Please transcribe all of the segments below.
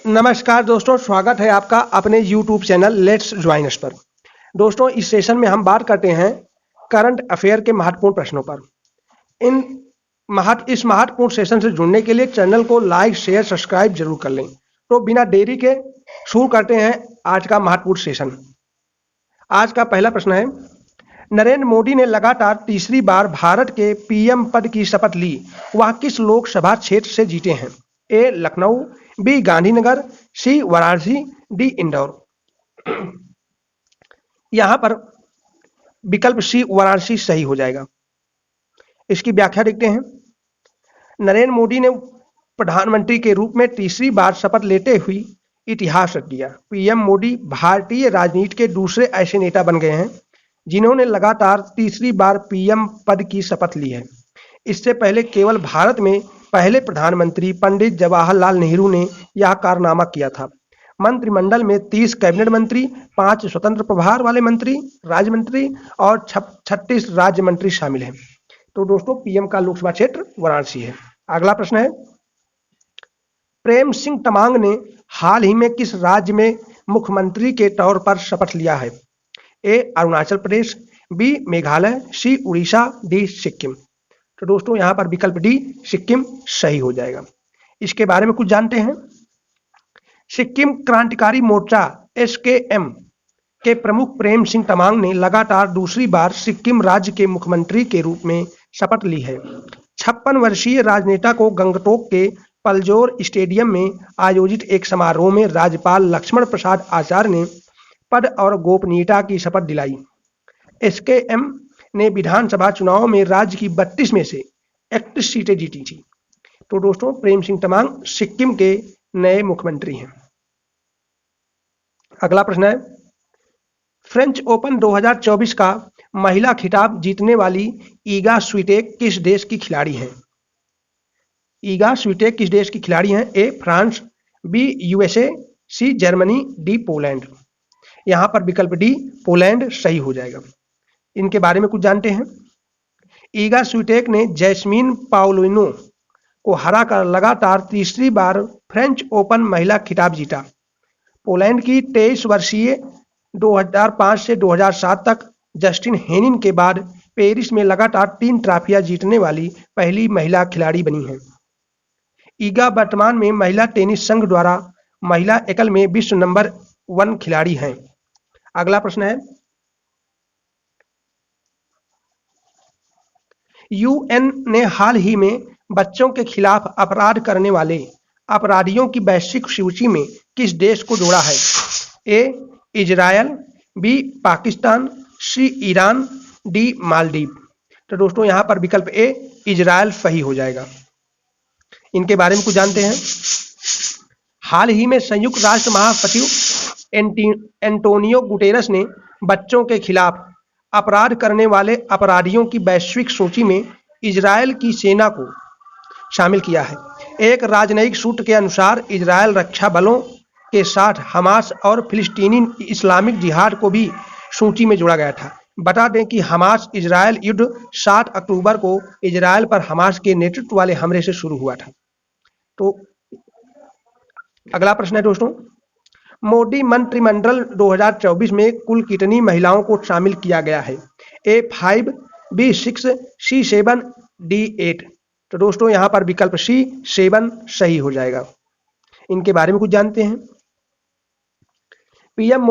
नमस्कार दोस्तों, स्वागत है आपका अपने YouTube channel let's join us पर। दोस्तों, इस सेशन में हम बात करते हैं करंट अफेयर के महत्वपूर्ण प्रश्नों पर। इस महत्वपूर्ण सेशन से जुड़ने के लिए चैनल को लाइक, शेयर, सब्सक्राइब जरूर कर लें। तो बिना देरी के शुरू करते हैं आज का महत्वपूर्ण सेशन। आज का पहला प्रश्न है, नरेंद्र मोदी ने लगातार तीसरी बार भारत के पीएम पद की शपथ ली, वह किस लोकसभा क्षेत्र से जीते हैं? ए लखनऊ, बी गांधीनगर, सी वाराणसी, डी इंदौर। यहां पर विकल्प सी वाराणसी सही हो जाएगा। इसकी व्याख्या देखते हैं। नरेंद्र मोदी ने प्रधानमंत्री के रूप में तीसरी बार शपथ लेते हुए इतिहास रच दिया। पीएम मोदी भारतीय राजनीति के दूसरे ऐसे नेता बन गए हैं जिन्होंने लगातार तीसरी बार पीएम पद की शपथ ली है। इससे पहले केवल भारत में पहले प्रधानमंत्री पंडित जवाहरलाल नेहरू ने यह कारनामा किया था। मंत्रिमंडल में 30 कैबिनेट मंत्री, 5 स्वतंत्र प्रभार वाले मंत्री, राज्य मंत्री और 36 राज्य मंत्री शामिल हैं। तो दोस्तों, पीएम का लोकसभा क्षेत्र वाराणसी है। अगला प्रश्न है, प्रेम सिंह तमांग ने हाल ही में किस राज्य में मुख्यमंत्री के तौर पर शपथ लिया है? ए अरुणाचल प्रदेश, बी मेघालय, सी उड़ीसा, डी सिक्किम। तो दोस्तों, यहां पर विकल्प डी सिक्किम सही हो जाएगा। इसके बारे में कुछ जानते हैं। सिक्किम क्रांतिकारी मोर्चा एसकेएम के प्रमुख प्रेम सिंह तमांग ने लगातार दूसरी बार सिक्किम राज्य के मुख्यमंत्री के रूप में शपथ ली है। 56 वर्षीय राजनेता को गंगटोक के पलजोर स्टेडियम में आयोजित एक समारोह में राज्यपाल लक्ष्मण प्रसाद आचार्य ने पद और गोपनीयता की शपथ दिलाई। एसकेएम ने विधानसभा चुनाव में राज्य की 32 में से 31 सीटें जीती थी। तो दोस्तों, प्रेम सिंह तमांग सिक्किम के नए मुख्यमंत्री हैं। अगला प्रश्न है, फ्रेंच ओपन 2024 का महिला खिताब जीतने वाली ईगा स्वीटेक किस देश की खिलाड़ी हैं? ईगा स्वीटेक किस देश की खिलाड़ी हैं? A France, B USA, C Germany, D Poland. यहां पर विकल्प डी पोलैंड सही हो जाएगा। इनके बारे में कुछ जानते हैं। ईगा स्वीटेक ने जैस्मीन पाउलिनो को हराकर लगातार तीसरी बार फ्रेंच ओपन महिला खिताब जीता। पोलैंड की 23 वर्षीय 2005 से 2007 तक जस्टिन हेनिन के बाद पेरिस में लगातार 3 ट्रॉफियां जीतने वाली पहली महिला खिलाड़ी बनी हैं। ईगा वर्तमान में महिला टेनिस संघ द्वारा महिला एकल में विश्व नंबर 1 खिलाड़ी हैं। अगला प्रश्न है, यूएन ने हाल ही में बच्चों के खिलाफ अपराध करने वाले अपराधियों की वैश्विक सूची में किस देश को जोड़ा है? ए इजरायल, बी पाकिस्तान, सी ईरान, डी मालदीव। तो दोस्तों, यहां पर विकल्प ए इजरायल सही हो जाएगा। इनके बारे में कुछ जानते हैं। हाल ही में संयुक्त राष्ट्र महासचिव एंटोनियो गुटेरस ने बच्चों के खिलाफ अपराध करने वाले अपराधियों की वैश्विक सूची में इजरायल की सेना को शामिल किया है। एक राजनयिक सूत्र के अनुसार इजरायल रक्षा बलों के साथ हमास और फिलिस्तीनी इस्लामिक जिहाद को भी सूची में जोड़ा गया था। बता दें कि हमास इजरायल युद्ध 7 अक्टूबर को इजरायल पर हमास के नेतृत्व वाले हमले से शुरू हुआ था। तो अगला प्रश्न है दोस्तों, मोदी मंत्रिमंडल 2024 में कुल कितनी महिलाओं को शामिल किया गया है? ए 5, बी 6, सी 7, डी 8। तो दोस्तों, यहां पर विकल्प सी 7 सही हो जाएगा। इनके बारे में कुछ जानते हैं। पीएम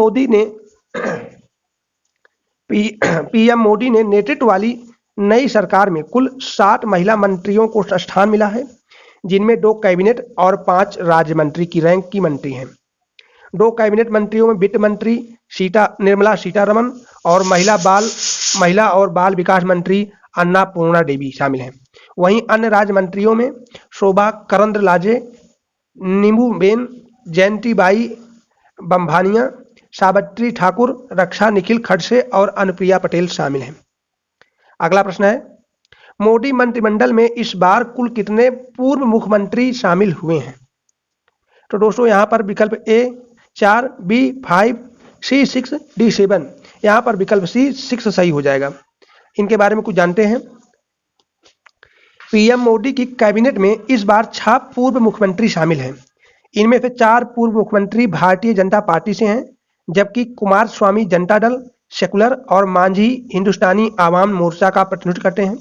मोदी ने नेतृत्व वाली नई सरकार में कुल 7 महिला मंत्रियों को स्थान मिला है, जिनमें 2 कैबिनेट और 5 राज्य मंत्री की रैंक की मंत्री हैं। 2 कैबिनेट मंत्रियों में वित्त मंत्री निर्मला सीतारमण और महिला और बाल विकास मंत्री अन्नापूर्णा देवी शामिल हैं। वहीं अन्य राज्य मंत्रियों में शोभा करंदलाजे, नीमूबेन, जयंतीबाई बम्भानिया, सावित्री ठाकुर, रक्षा निखिल खड़से और अनुप्रिया पटेल शामिल हैं। अगला प्रश्न है, मोदी मंत्रिमंडल में इस बार कुल कितने पूर्व मुख्यमंत्री शामिल हुए हैं? तो दोस्तों, यहां पर विकल्प ए 4, बी 5, सी 6, डी 7। यहां पर विकल्प सी 6 सही हो जाएगा। इनके बारे में कुछ जानते हैं। पीएम मोदी की कैबिनेट में इस बार 6 पूर्व मुख्यमंत्री शामिल हैं। इनमें से 4 पूर्व मुख्यमंत्री भारतीय जनता पार्टी से हैं, जबकि कुमार स्वामी जनता दल सेकुलर और मांझी हिंदुस्तानी आवाम मोर्चा का प्रतिनिधित्व करते हैं।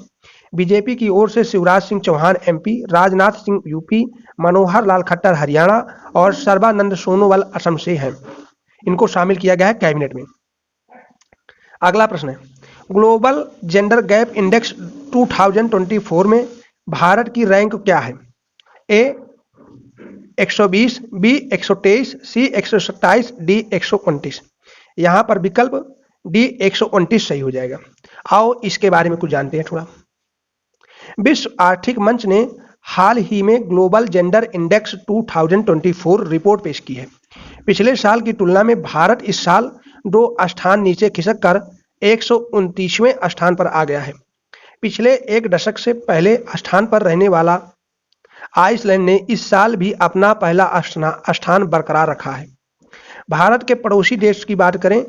बीजेपी की ओर से शिवराज सिंह चौहान एमपी, राजनाथ सिंह यूपी, मनोहर लाल खट्टर हरियाणा और सर्बानंद सोनोवाल असम से हैं। इनको शामिल किया गया है कैबिनेट में। अगला प्रश्न है, ग्लोबल जेंडर गैप इंडेक्स 2024 में भारत की रैंक क्या है? ए 120, बी 123, सी 127, डी 129। यहाँ पर विकल्प डी 129 सही हो जाएगा। आओ इसके बारे में कुछ जानते हैं थोड़ा। विश्व आर्थिक मंच ने हाल ही में ग्लोबल जेंडर इंडेक्स 2024 रिपोर्ट पेश की है। पिछले साल की तुलना में भारत इस साल 2 स्थान नीचे खिसक कर 129वें स्थान पर आ गया है। पिछले एक दशक से पहले स्थान पर रहने वाला आइसलैंड ने इस साल भी अपना पहला स्थान बरकरार रखा है। भारत के पड़ोसी देश की बात करें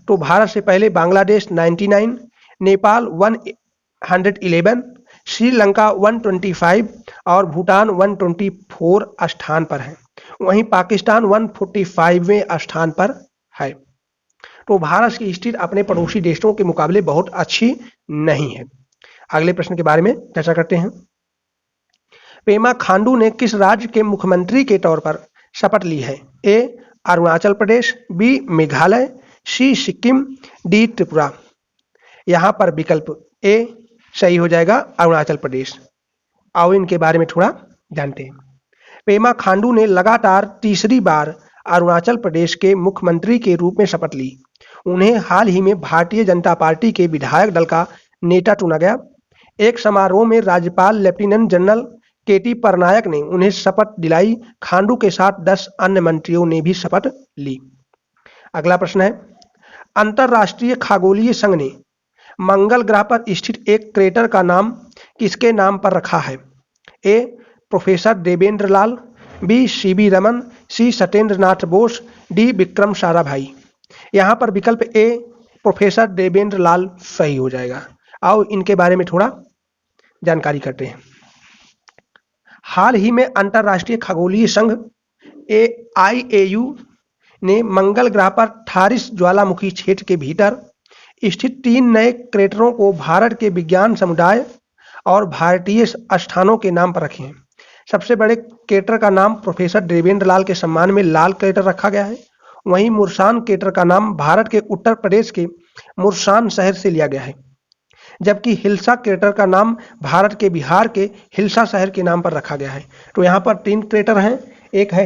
तो भारत से पहले बांग्लादेश 99, नेपाल 111, श्रीलंका 125 और भूटान 124 स्थान पर है। वहीं पाकिस्तान 145वें स्थान पर है। तो भारत की स्थिति अपने पड़ोसी देशों के मुकाबले बहुत अच्छी नहीं है। अगले प्रश्न के बारे में चर्चा करते हैं। पेमा खांडू ने किस राज्य के मुख्यमंत्री के तौर पर शपथ ली है? ए अरुणाचल प्रदेश, बी मेघालय, सी सिक्किम, डी त्रिपुरा। यहाँ पर विकल्प ए सही हो जाएगा, अरुणाचल प्रदेश। आओ इनके बारे में थोड़ा जानते हैं। पेमा खांडू ने लगातार तीसरी बार अरुणाचल प्रदेश के मुख्यमंत्री के रूप में शपथ ली। उन्हें हाल ही में भारतीय जनता पार्टी के विधायक दल का नेता चुना गया। एक समारोह में राज्यपाल लेफ्टिनेंट जनरल केटी पटनायक ने उन्हें शपथ दिलाई। खांडू के साथ 10 अन्य मंत्रियों ने भी शपथ ली। अगला प्रश्न है, अंतरराष्ट्रीय खगोलीय संघ ने मंगल ग्रह पर स्थित एक क्रेटर का नाम किसके नाम पर रखा है? ए professor Devendra Lal, be CV Raman, C Satyendra Nath Bose, D Vikram Sarabhai. यहाँ पर विकल्प ए प्रोफेसर देवेंद्र लाल सही हो जाएगा। आओ इनके बारे में थोड़ा जानकारी करते हैं। हाल ही में अंतरराष्ट्रीय खगोलीय संघ IAU ने मंगल ग्रह पर थारिस ज्वालामुखी क्षेत्र के भीतर स्थित 3 नए क्रेटरों को भारत के विज्ञान समुदाय और भारतीय स्थानों के नाम पर रखे हैं। सबसे बड़े क्रेटर का नाम प्रोफेसर देवेंद्र लाल के सम्मान में लाल क्रेटर रखा गया है। वहीं मुर्सान क्रेटर का नाम भारत के उत्तर प्रदेश के मुर्सान शहर से लिया गया है, जबकि हिल्सा क्रेटर का नाम भारत के बिहार के हिल्सा शहर के नाम पर रखा गया है। तो यहाँ पर 3 क्रेटर हैं। एक है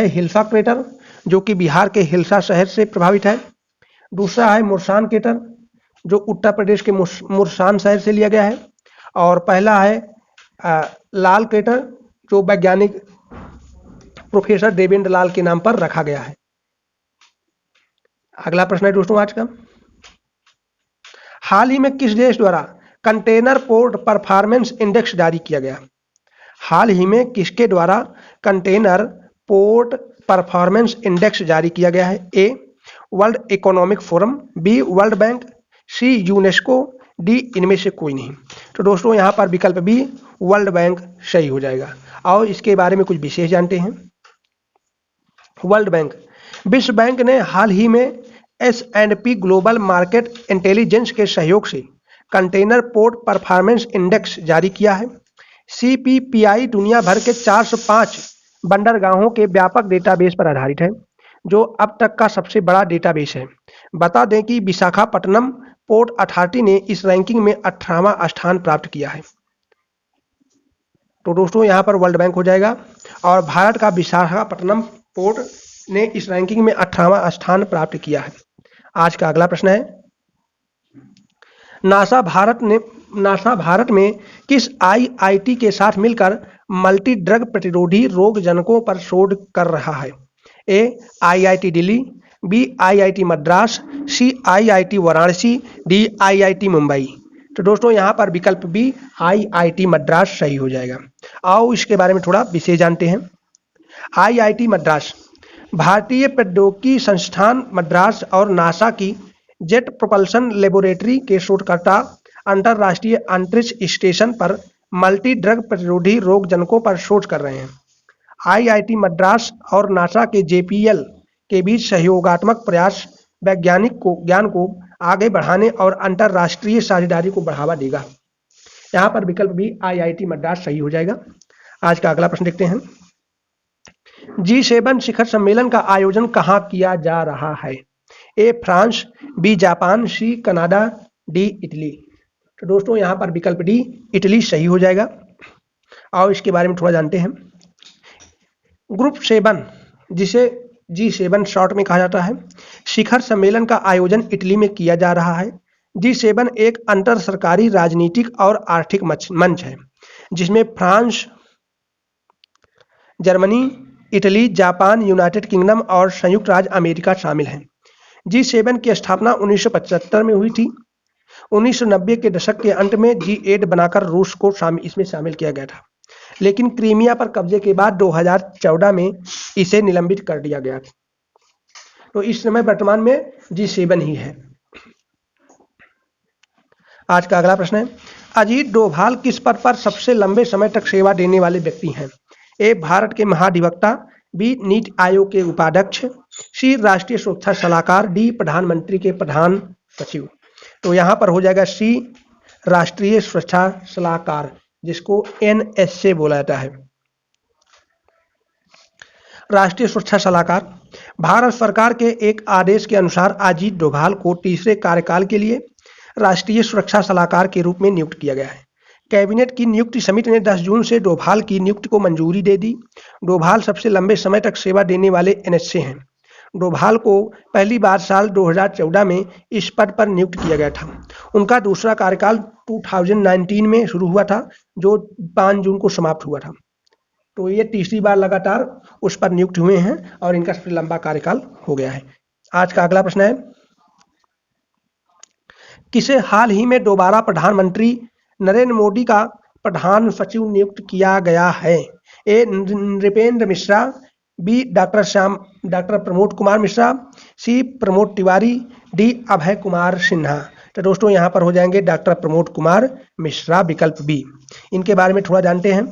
हिल्सा क्रेटर जो कि बिहार के हिल्सा शहर से प्रभावित है। दूसरा है मुर्सान क्रेटर जो उत्तर प्रदेश के मुर्सान शहर से लिया गया है। और पहला है लाल क्रेटर जो वैज्ञानिक प्रोफेसर देवेंद्र लाल के नाम पर रखा गया है। अगला प्रश्न है दोस्तों आज का, हाल ही में किस देश द्वारा कंटेनर पोर्ट परफॉर्मेंस इंडेक्स जारी किया गया? हाल ही में किसके द्वारा कंटेनर पोर्ट परफॉर्मेंस इंडेक्स जारी किया गया है? A world economic forum, B world bank, C UNESCO, D इनमें से कोई नहीं। तो दोस्तों यहाँ पर विकल्प बी वर्ल्ड बैंक सही हो जाएगा। आओ इसके बारे में कुछ विशेष जानते हैं। वर्ल्ड बैंक, विश्व बैंक ने हाल ही में S&P ग्लोबल मार्केट इंटेलिजेंस के सहयोग से कंटेनर पोर्ट परफॉर्मेंस इंडेक्स जारी किया है। CPPI दुनिया भर के 405 बंदरगाहों के व्यापक डेटाबेस पर आधारित है, जो अब तक का सबसे बड़ा डेटाबेस है। बता दें कि विशाखापट्टनम पोर्ट अथॉरिटी ने इस रैंकिंग में 18वां स्थान प्राप्त किया है। तो दोस्तों यहाँ पर वर्ल्ड बैंक हो जाएगा और भारत का विशाखापट्टनम पोर्ट ने इस रैंकिंग में 18वां स्थान प्राप्त किया है। आज का अगला प्रश्न है, नासा भारत में किस IIT के साथ मिलकर मल्टी ड्रग प्रतिरोधी रोग जनकों पर शोध कर रहा है? A IIT Delhi, B IIT Madras, C IIT Varanasi, D IIT Mumbai. तो दोस्तों यहाँ पर विकल्प बी IIT मद्रास सही हो जाएगा। आओ इसके बारे में थोड़ा विशेष जानते हैं। IIT मद्रास भारतीय प्रौद्योगिकी संस्थान मद्रास और नासा की जेट प्रोपल्शन लेबोरेटरी के शोधकर्ता अंतरराष्ट्रीय अंतरिक्ष स्टेशन पर मल्टी ड्रग प्रतिरोधी रोगजनकों पर शोध कर रहे हैं। आईआईटी मद्रास और नासा के जेपीएल के बीच सहयोगात्मक प्रयास वैज्ञानिक ज्ञान को आगे बढ़ाने और अंतर्राष्ट्रीय साझेदारी को बढ़ावा देगा। यहाँ पर विकल्प भी आईआईटी मद्रास सही हो जाएगा। आज का अगला प्रश्न देखते हैं। G7 शिखर सम्मेलन का आयोजन कहाँ किया जा रहा है? A France, B Japan, C Canada, D Italy. तो दोस्तों यहाँ पर विकल्प डी इटली सही हो जाएगा। आओ इसके बारे में थोड़ा जानते हैं। ग्रुप 7 जिसे G7 शॉर्ट में कहा जाता है, शिखर सम्मेलन का आयोजन इटली में किया जा रहा है। G7 एक अंतर सरकारी राजनीतिक और आर्थिक मंच है जिसमें France, Germany, Italy, Japan, United kingdom और संयुक्त राज्य अमेरिका शामिल हैं। G7 की स्थापना 1975 में हुई थी। 1990 के दशक के अंत में G8 बनाकर रूस को इसमें शामिल किया गया था, लेकिन क्रीमिया पर कब्जे के बाद 2014 में इसे निलंबित कर दिया गया। तो इस समय वर्तमान में G7 ही है। आज का अगला प्रश्न है। अजीत डोभाल किस पद पर सबसे लंबे समय तक सेवा देने वाले व्यक्ति हैं? ए भारत के महाधिवक्ता, बी नीति आयोग के उपाध्यक्ष, सी राष्ट्रीय सुरक्षा सलाहकार, डी प्रधानमंत्री के प्रधान सचिव। तो यहाँ पर हो जाएगा सी राष्ट्रीय सुरक्षा सलाहकार, जिसको NSA बोला जाता है। राष्ट्रीय सुरक्षा सलाहकार भारत सरकार के एक आदेश के अनुसार अजीत डोभाल को तीसरे कार्यकाल के लिए राष्ट्रीय सुरक्षा सलाहकार के रूप में नियुक्त किया गया है। कैबिनेट की नियुक्ति समिति ने 10 जून से डोभाल की नियुक्ति को मंजूरी दे दी। डोभाल सबसे लंबे समय तक सेवा देने वाले NSA हैं। डोभाल को पहली बार साल 2014 में इस पद पर नियुक्त किया गया था। उनका दूसरा कार्यकाल 2019 में शुरू हुआ था, जो 5 जून को समाप्त हुआ था। तो ये तीसरी बार लगातार उस पर नियुक्त हुए हैं और इनका सबसे लंबा कार्यकाल हो गया है। आज का अगला प्रश्न है। किसे हाल ही में दोबारा प्रधानमंत्री नरेंद्र मोदी का प्रधान सचिव नियुक्त किया गया है? ए नृपेंद्र मिश्रा, बी डॉक्टर प्रमोद कुमार मिश्रा, सी प्रमोद तिवारी, डी अभय कुमार सिन्हा। तो दोस्तों यहाँ पर हो जाएंगे डॉक्टर प्रमोद कुमार मिश्रा, विकल्प बी। इनके बारे में थोड़ा जानते हैं।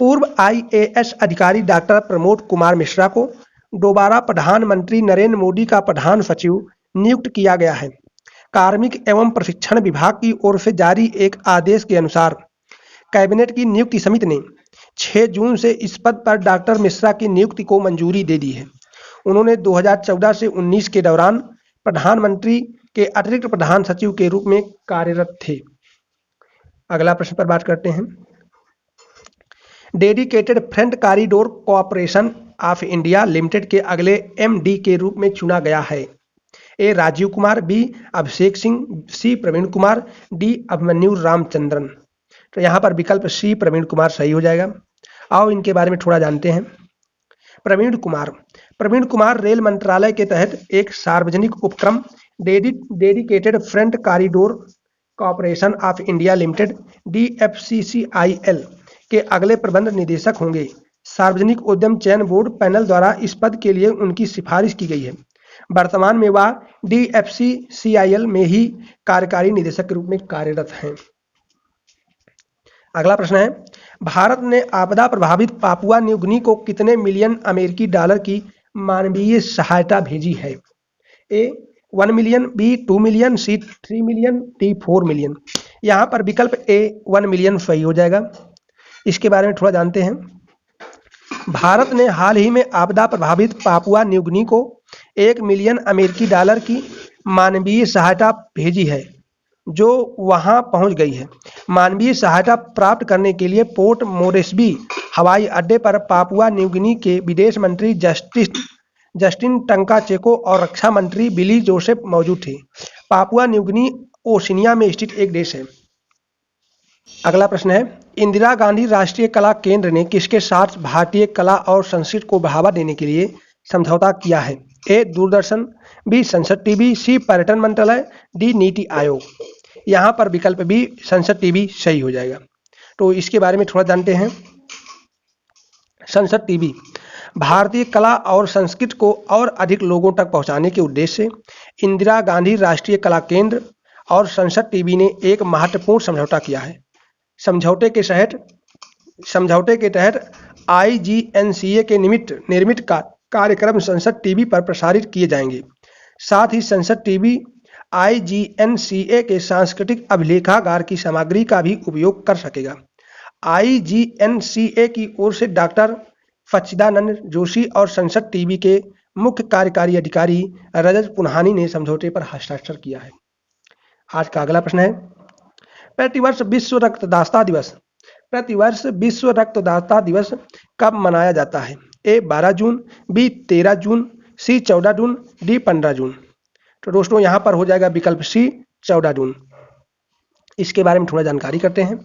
पूर्व IAS अधिकारी डॉक्टर प्रमोद कुमार मिश्रा को दोबारा प्रधानमंत्री नरेंद्र मोदी का प्रधान सचिव नियुक्त किया गया है। कार्मिक एवं प्रशिक्षण विभाग की ओर से जारी एक आदेश के अनुसार कैबिनेट की नियुक्ति समिति ने 6 जून से इस पद पर डॉक्टर मिश्रा की नियुक्ति को मंजूरी दे दी है। उन्होंने 2014 से 19 के दौरान प्रधानमंत्री के अतिरिक्त प्रधान सचिव के रूप में कार्यरत थे। अगला प्रश्न पर बात करते हैं। Dedicated front corridor corporation of India limited के अगले MD के रूप में चुना गया है। ए राजीव कुमार, बी अभिषेक सिंह, सी प्रवीण कुमार, डी अभिमन्यु रामचंद्रन। तो यहाँ पर विकल्प सी प्रवीण कुमार सही हो जाएगा। आओ इनके बारे में थोड़ा जानते हैं। प्रवीण कुमार रेल मंत्रालय के तहत एक सार्वजनिक उपक्रम dedicated front corridor corporation of India limited DFCCIL के अगले प्रबंध निदेशक होंगे। सार्वजनिक उद्यम चयन बोर्ड पैनल द्वारा इस पद के लिए उनकी सिफारिश की गई है। वर्तमान में वह DFCCIL में ही कार्यकारी निदेशक के रूप में कार्यरत हैं। अगला प्रश्न है। भारत ने आपदा प्रभावित पापुआ न्यू गिनी को कितने मिलियन अमेरिकी डॉलर की मानवीय सहायता भेजी है? ए 1 मिलियन, बी 2 मिलियन, सी 3 मिलियन, डी 4 मिलियन। यहाँ पर विकल्प ए 1 मिलियन सही हो जाएगा। इसके बारे में थोड़ा जानते हैं। भारत ने हाल ही में आपदा प्रभावित पापुआ न्यू गिनी को 1 मिलियन अमेरिकी डॉलर की मानवीय सहायता भेजी है, जो वहां पहुंच गई है। मानवीय सहायता प्राप्त करने के लिए पोर्ट मोरेस्बी हवाई अड्डे पर पापुआ न्यू गिनी के विदेश मंत्री जस्टिन टंकाचेको और रक्षा मंत्री बिली जोसेफ मौजूद थे। पापुआ न्यू गिनी ओशिनिया में स्थित एक देश है। अगला प्रश्न है। इंदिरा गांधी राष्ट्रीय कला केंद्र ने किसके साथ भारतीय कला और संस्कृति को बढ़ावा देने के लिए समझौता किया है? ए दूरदर्शन, बी संसद टीवी, सी पर्यटन मंत्रालय, डी नीति आयोग। यहाँ पर विकल्प बी संसद टीवी सही हो जाएगा। तो इसके बारे में थोड़ा जानते हैं। संसद टीवी भारतीय कला और संस्कृति को और अधिक लोगों तक पहुंचाने के उद्देश्य से इंदिरा गांधी राष्ट्रीय कला केंद्र और संसद टीवी ने एक महत्वपूर्ण समझौता किया है। समझौते के तहत IGNCA के निर्मित कार्यक्रम संसद टीवी पर प्रसारित किए जाएंगे। साथ ही संसद टीवी IGNCA के सांस्कृतिक अभिलेखागार की सामग्री का भी उपयोग कर सकेगा। IGNCA की ओर से डॉक्टर सच्चिदानंद जोशी और संसद टीवी के मुख्य कार्यकारी अधिकारी रजत पुन्हानी ने समझौते पर हस्ताक्षर किया है। आज का अगला प्रश्न है, प्रतिवर्ष विश्व रक्तदाता दिवस कब मनाया जाता है? A 12 June, B 13 June, C 14 June, D 15 जून। तो दोस्तों यहाँ पर हो जाएगा विकल्प C 14 जून। इसके बारे में थोड़ा जानकारी करते हैं।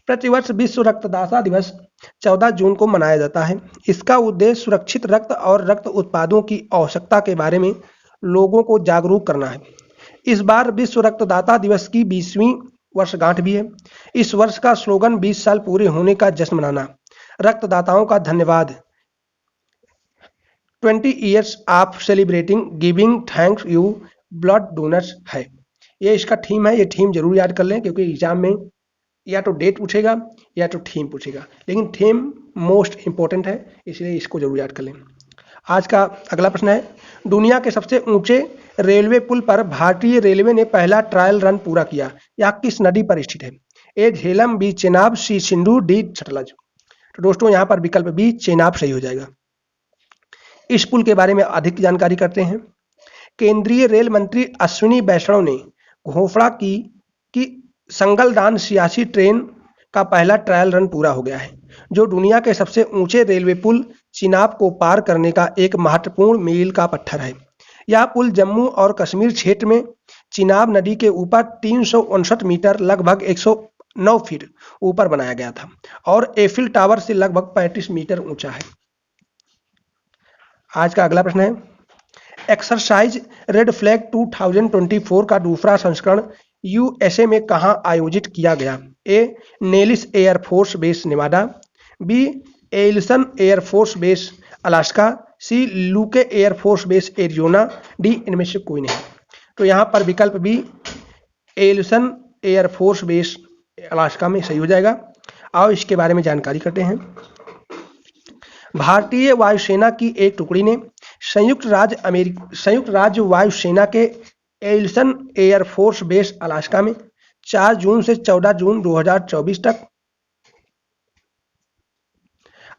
प्रतिवर्ष विश्व रक्तदाता दिवस 14 जून को मनाया जाता है। इसका उद्देश्य सुरक्षित रक्त और रक्त उत्पादों की आवश्यकता के बारे में लोगों को जागरूक करना है। इस बार विश्व रक्तदाता दिवस की 20वीं वर्षगांठ भी है। इस वर्ष का स्लोगन 20 साल पूरे होने का जश्न मनाना, रक्तदाताओं का धन्यवाद, 20 years of celebrating giving thanks you blood donors है। ये इसका थीम है। ये थीम जरूर याद कर लें, क्योंकि एग्जाम में या तो डेट पूछेगा या तो थीम पूछेगा, लेकिन थीम मोस्ट इंपॉर्टेंट है, इसलिए इसको जरूर याद कर लें। आज का अगला प्रश्न है, दुनिया के सबसे ऊंचे रेलवे पुल पर भारतीय रेलवे ने पहला ट्रायल रन पूरा किया। यह किस नदी पर स्थित है? A Jhelum, B Chenab, C Sindhu, D Sutlej. तो दोस्तों यहाँ पर विकल्प B चेनाब सही हो जाएगा। इस पुल के बारे में अधिक जानकारी करते हैं। केंद्रीय रेल मंत्री अश्विनी वैष्णव ने घोषणा की कि संगलदान सियासी ट्रेन का पहला ट्रायल रन पूरा हो गया है, जो दुनिया के सबसे ऊंचे रेलवे पुल चिनाब को पार करने का एक महत्वपूर्ण मील का पत्थर है। यह पुल जम्मू और कश्मीर क्षेत्र में चिनाब नदी के ऊपर 359 मीटर लगभग 109 फीट ऊपर बनाया गया था और एफिल टावर से लगभग 35 मीटर ऊंचा है। आज का अगला प्रश्न है, एक्सरसाइज रेड फ्लैग 2024 का दूसरा संस्करण USA में कहां आयोजित किया गया? A Nellis air force base Nevada, B Ellison air force base Alaska, C Luke air force base Arizona, D इनमें से कोई नहीं। तो यहाँ पर विकल्प B Ellison air force base Alaska में सही हो जाएगा। आओ इसके बारे में जानकारी करते हैं। भारतीय वायुसेना की एक टुकड़ी ने संयुक्त राज्य वायुसेना के एलिसन एयरफोर्स बेस अलास्का में 4 जून से 14 जून 2024 तक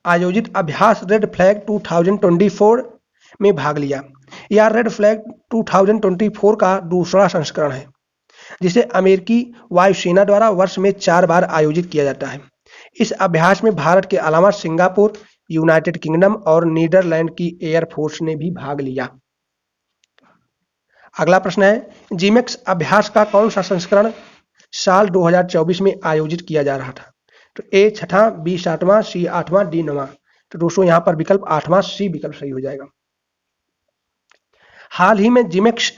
आयोजित अभ्यास रेड फ्लैग 2024 में भाग लिया। यह रेड फ्लैग 2024 का दूसरा संस्करण है, जिसे अमेरिकी वायुसेना द्वारा वर्ष में 4 बार आयोजित किया जाता है। इस अभ्यास में भारत के अलावा सिंगापुर, यूनाइटेड किंगडम और नीदरलैंड की एयरफोर्स ने भी भाग लिया। अगला प्रश्न है, जीमेक्स अभ्यास का कौन सा संस्करण साल 2024 में आयोजित किया जा रहा था? तो A 6वां, B 7वां, C 8वां, D 9वां। तो दोस्तों यहाँ पर विकल्प 8वां C विकल्प सही हो जाएगा। हाल ही में जीमेक्स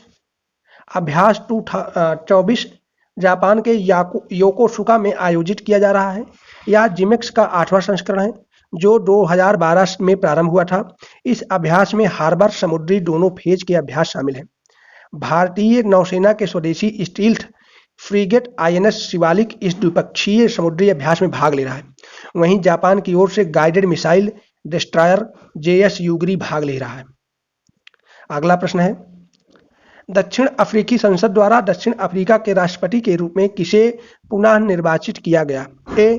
अभ्यास 2024 जापान के योकोसुका में आयोजित किया जा रहा है। यह जीमेक्स का 8वां संस्करण है, जो 2012 में प्रारंभ हुआ था। इस अभ्यास में हार्बर, समुद्री दोनों फेज के अभ्यास शामिल हैं। भारतीय नौसेना के स्वदेशी स्टील्थ फ्रीगेट INS शिवालिक इस द्विपक्षीय समुद्री अभ्यास में भाग ले रहा है। वहीं जापान की ओर से गाइडेड मिसाइल डिस्ट्रॉयर JS युगरी भाग ले रहा है। अगला प्रश्न है, दक्षिण अफ्रीकी संसद द्वारा दक्षिण अफ्रीका के राष्ट्रपति के रूप में किसे पुनः निर्वाचित किया गया? A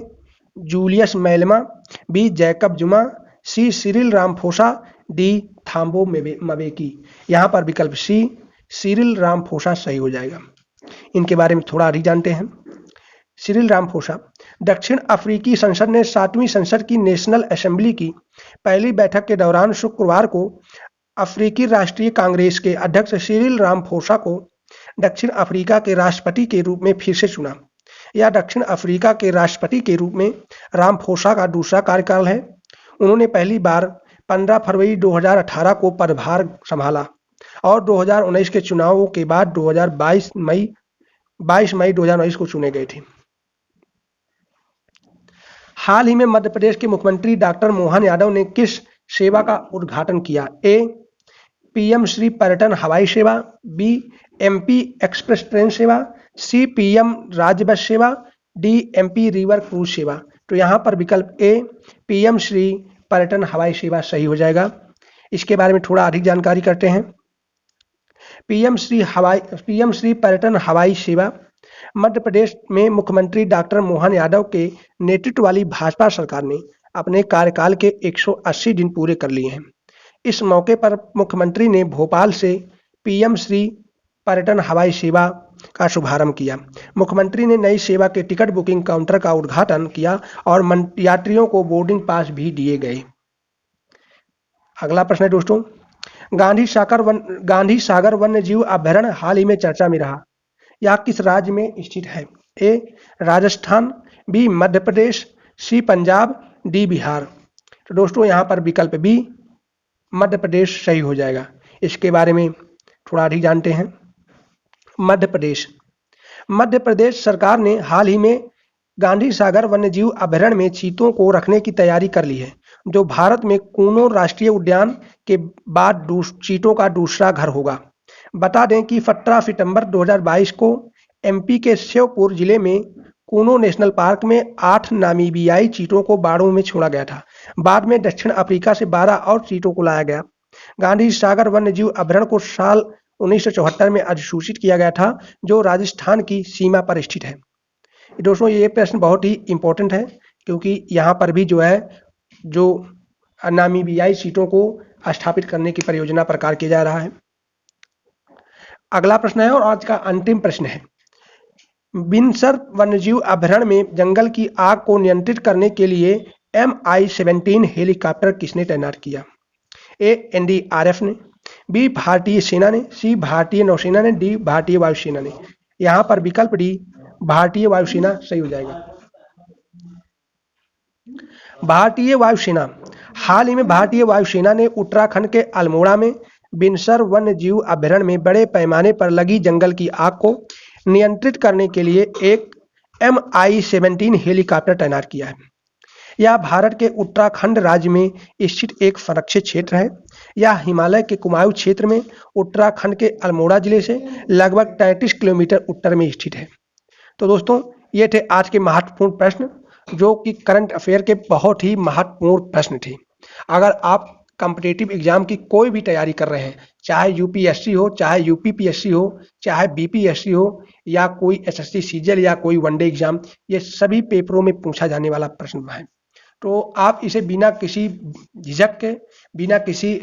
Julius Malema, B Jacob Zuma, C Cyril Ramaphosa, D Thabo Mbeki. यहाँ पर विकल्प C सिरिल रामफोसा सही हो जाएगा। इनके बारे में थोड़ा अधिक जानते हैं। सिरिल रामफोसा दक्षिण अफ्रीकी संसद ने 7वीं संसद की नेशनल असेंबली की पहली बैठक के दौरान शुक्रवार को अफ्रीकी राष्ट्रीय कांग्रेस के अध्यक्ष सिरिल रामफोसा को दक्षिण अफ्रीका के राष्ट्रपति के रूप में फिर से चुना। यह दक्षिण अफ्रीका के राष्ट्रपति के रूप में रामफोसा का दूसरा कार्यकाल है। उन्होंने पहली बार 15 फरवरी 2018 को पदभार संभाला और 2019 के चुनावों के बाद 22 मई 2019 को चुने गए थे। हाल ही में मध्य प्रदेश के मुख्यमंत्री डॉक्टर मोहन यादव ने किस सेवा का उद्घाटन किया? A PM श्री पर्यटन हवाई सेवा, B MP एक्सप्रेस ट्रेन सेवा, C PM राज्य बस सेवा, डी एमपी रिवर क्रूज सेवा। तो यहाँ पर विकल्प ए पीएम श्री पर्यटन हवाई सेवा सही हो जाएगा। इसके बारे में थोड़ा अधिक जानकारी करते हैं। पीएम श्री पर्यटन हवाई सेवा मध्य प्रदेश में मुख्यमंत्री डॉक्टर मोहन यादव के नेतृत्व वाली भाजपा सरकार ने अपने कार्यकाल के 180 दिन पूरे कर लिए हैं। इस मौके पर मुख्यमंत्री ने भोपाल से पीएम श्री पर्यटन हवाई सेवा का शुभारंभ किया। मुख्यमंत्री ने नई सेवा के टिकट बुकिंग काउंटर का उद्घाटन किया और यात्रियों को बोर्डिंग पास भी दिए गए। अगला प्रश्न है दोस्तों, गांधी सागर वन्य जीव अभ्यारण्य हाल ही में चर्चा में रहा। यह किस राज्य में स्थित है? ए राजस्थान, बी मध्य प्रदेश, सी पंजाब, डी बिहार। तो दोस्तों यहाँ पर विकल्प बी मध्य प्रदेश सही हो जाएगा। इसके बारे में थोड़ा अधिक जानते हैं। मध्य प्रदेश सरकार ने हाल ही में गांधी सागर वन्यजीव अभयारण्य में चीतों को रखने की तैयारी कर ली है, जो भारत में कूनो राष्ट्रीय उद्यान के बाद चीतों का दूसरा घर होगा। बता दें कि 17 सितंबर 2022 को एमपी के श्योपुर जिले में कूनो नेशनल पार्क में 8 नामीबियाई चीतों को बाड़ों में छोड़ा गया था। बाद में दक्षिण अफ्रीका से 12 और चीतों को लाया गया। गांधी सागर वन्यजीव अभयारण्य को साल 1974 में अधिसूचित किया गया था, जो राजस्थान की सीमा पर स्थित है। दोस्तों ये प्रश्न बहुत ही इंपॉर्टेंट है, क्योंकि यहाँ पर भी जो नामीबियाई चीतों को स्थापित करने की परियोजना पर कार्य किया जा रहा है। अगला प्रश्न है और आज का अंतिम प्रश्न है, बिनसर वन्यजीव अभयारण्य में जंगल की आग को नियंत्रित करने के लिए MI-17 हेलीकॉप्टर किसने तैनात किया? ए NDRF ने, बी भारतीय सेना ने, सी भारतीय नौसेना ने, डी भारतीय वायुसेना ने। यहाँ पर विकल्प डी भारतीय वायुसेना सही हो जाएगा। भारतीय वायुसेना, हाल ही में भारतीय वायुसेना ने उत्तराखंड के अल्मोड़ा में बिनसर वन्य जीव अभयारण्य में बड़े पैमाने पर लगी जंगल की आग को नियंत्रित करने के लिए एक MI-17 हेलीकॉप्टर तैनात किया है। यह भारत के उत्तराखंड राज्य में स्थित एक संरक्षित क्षेत्र है। यह हिमालय के कुमाऊं क्षेत्र में उत्तराखंड के अल्मोड़ा जिले से लगभग 33 किलोमीटर उत्तर में स्थित है। तो दोस्तों ये थे आज के महत्वपूर्ण प्रश्न, जो कि करंट अफेयर के बहुत ही महत्वपूर्ण प्रश्न थे। अगर आप कॉम्पिटिटिव एग्जाम की कोई भी तैयारी कर रहे हैं, चाहे यूपीएससी हो, चाहे यूपीपीएससी हो, चाहे बीपीएससी हो, या कोई एसएससी सीजीएल या कोई वनडे एग्जाम, ये सभी पेपरों में पूछा जाने वाला प्रश्न है। तो आप इसे बिना किसी झिझक के, बिना किसी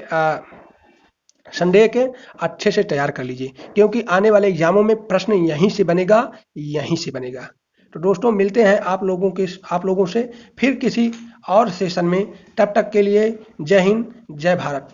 संदेह के अच्छे से तैयार कर लीजिए, क्योंकि आने वाले एग्जामों में प्रश्न यहीं से बनेगा। तो दोस्तों मिलते हैं आप लोगों से फिर किसी और सेशन में। तब तक के लिए जय हिंद, जय भारत।